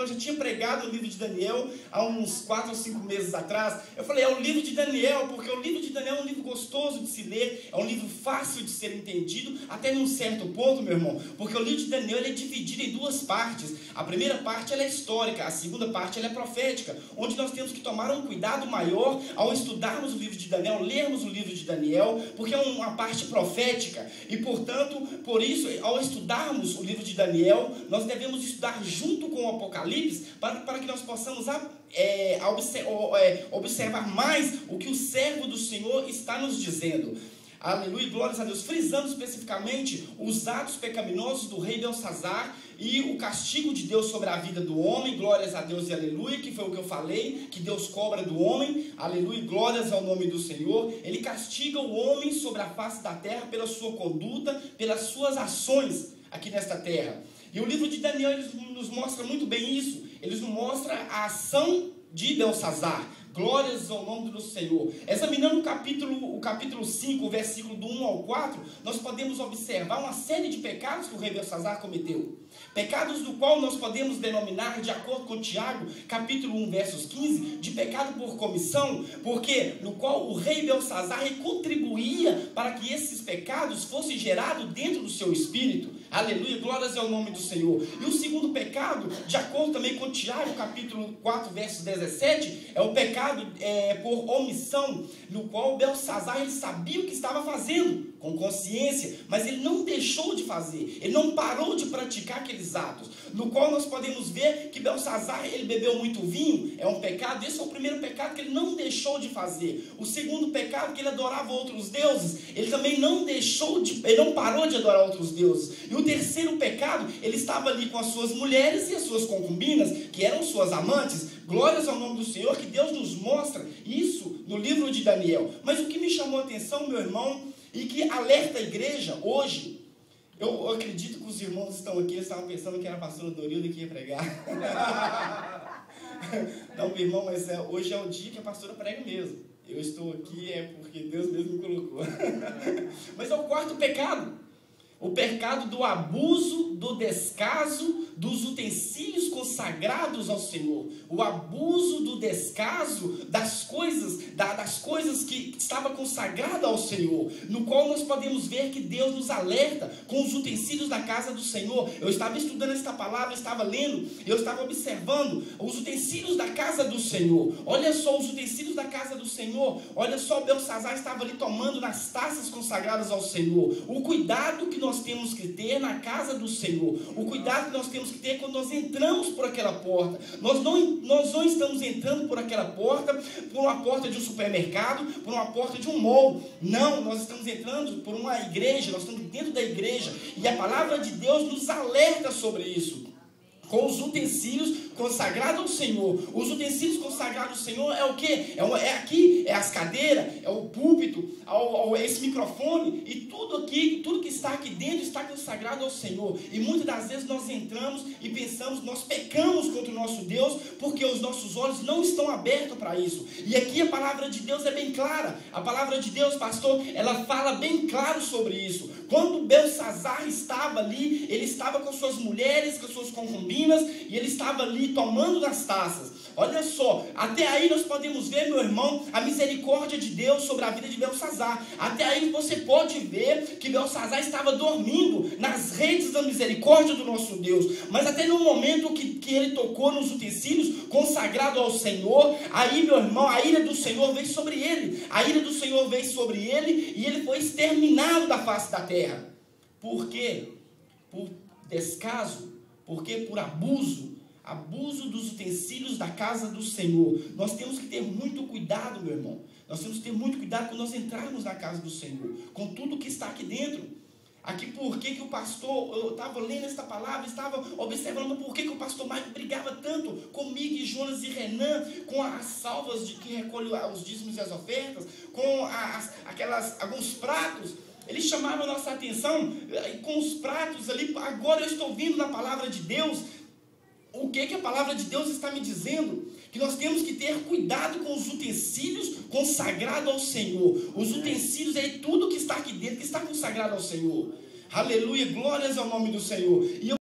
eu já tinha pregado o livro de Daniel há uns 4 ou 5 meses atrás. Eu falei, é o livro de Daniel, porque o livro de Daniel é um livro gostoso de se ler, é um livro fácil de ser entendido, até num certo ponto, meu irmão, porque o livro de Daniel ele é dividido em 2 partes. A primeira parte ela é histórica, a segunda parte ela é profética, onde nós temos que tomar um cuidado maior ao estudarmos o livro de Daniel, lermos o livro de Daniel, porque é uma parte profética, e portanto, por isso, ao estudarmos o livro de Daniel, nós devemos estudar junto com o Apocalipse, para que nós possamos observar mais o que o servo do Senhor está nos dizendo. Aleluia, glórias a Deus, frisando especificamente os atos pecaminosos do rei Belsazar e o castigo de Deus sobre a vida do homem, glórias a Deus e aleluia, que foi o que eu falei, que Deus cobra do homem, aleluia, glórias ao nome do Senhor. Ele castiga o homem sobre a face da terra pela sua conduta, pelas suas ações aqui nesta terra. E o livro de Daniel ele nos mostra muito bem isso, ele nos mostra a ação de Belsazar. Glórias ao nome do Senhor. Examinando o capítulo 5, o versículo do 1 ao 4, nós podemos observar uma série de pecados que o rei Belsazar cometeu. Pecados do qual nós podemos denominar, de acordo com Tiago, capítulo 1, versos 15, de pecado por comissão, porque no qual o rei Belsazar contribuía para que esses pecados fossem gerados dentro do seu espírito. Aleluia, glórias ao nome do Senhor. E o segundo pecado, de acordo também com Tiago, capítulo 4, versos 17, é o pecado por omissão, no qual Belsazar ele sabia o que estava fazendo, com consciência, mas ele não deixou de fazer, ele não parou de praticar aqueles atos, no qual nós podemos ver que Belsazar ele bebeu muito vinho, é um pecado. Esse é o primeiro pecado que ele não deixou de fazer. O segundo pecado, que ele adorava outros deuses, ele também não ele não parou de adorar outros deuses. E o terceiro pecado, ele estava ali com as suas mulheres e as suas concubinas, que eram suas amantes. Glórias ao nome do Senhor, que Deus nos mostra isso no livro de Daniel. Mas o que me chamou a atenção, meu irmão, e que alerta a igreja hoje, eu acredito que os irmãos estão aqui, eles estavam pensando que era a pastora Dorilda que ia pregar. Não, meu irmão, mas hoje é o dia que a pastora prega mesmo. Eu estou aqui porque Deus mesmo me colocou. Mas é o quarto pecado. O pecado do abuso, do descaso dos utensílios consagrados ao Senhor. O abuso do descaso das coisas que estava consagrada ao Senhor. No qual nós podemos ver que Deus nos alerta com os utensílios da casa do Senhor. Eu estava estudando esta palavra, eu estava lendo, eu estava observando os utensílios da casa do Senhor. Olha só os utensílios da casa do Senhor. Olha só, Belsazar estava ali tomando nas taças consagradas ao Senhor. O cuidado que nós temos que ter na casa do Senhor, o cuidado que nós temos que ter quando nós entramos por aquela porta. Nós não estamos entrando por aquela porta, por uma porta de um supermercado, por uma porta de um mall. Não, nós estamos entrando por uma igreja, nós estamos dentro da igreja, e a palavra de Deus nos alerta sobre isso. Com os utensílios consagrados ao Senhor. Os utensílios consagrados ao Senhor é o quê? É aqui, é as cadeiras, é o púlpito, esse microfone, e tudo aqui, tudo que está aqui dentro está consagrado ao Senhor. E muitas das vezes nós entramos e pensamos, nós pecamos contra o nosso Deus, porque os nossos olhos não estão abertos para isso. E aqui a palavra de Deus é bem clara. A palavra de Deus, pastor, ela fala bem claro sobre isso. Quando Belsazar estava ali, ele estava com suas mulheres, com suas concubinas, e ele estava ali tomando das taças. Olha só, até aí nós podemos ver, meu irmão, a misericórdia de Deus sobre a vida de Belsazar. Até aí você pode ver que Belsazar estava dormindo nas redes da misericórdia do nosso Deus. Mas até no momento que ele tocou nos utensílios consagrados ao Senhor, aí, meu irmão, a ira do Senhor veio sobre ele. A ira do Senhor veio sobre ele e ele foi exterminado da face da terra. Por quê? Por descaso. Porque por abuso dos utensílios da casa do Senhor. Nós temos que ter muito cuidado, meu irmão. Nós temos que ter muito cuidado quando nós entrarmos na casa do Senhor, com tudo que está aqui dentro. Aqui, por que o pastor, eu estava lendo esta palavra, estava observando por que o pastor Mike brigava tanto comigo e Jonas e Renan, com as salvas de que recolhe os dízimos e as ofertas, com alguns pratos. Ele chamava a nossa atenção com os pratos ali. Agora eu estou vindo na palavra de Deus. O que a palavra de Deus está me dizendo? Que nós temos que ter cuidado com os utensílios consagrados ao Senhor. Os utensílios é tudo que está aqui dentro, que está consagrado ao Senhor. Aleluia, glórias ao nome do Senhor.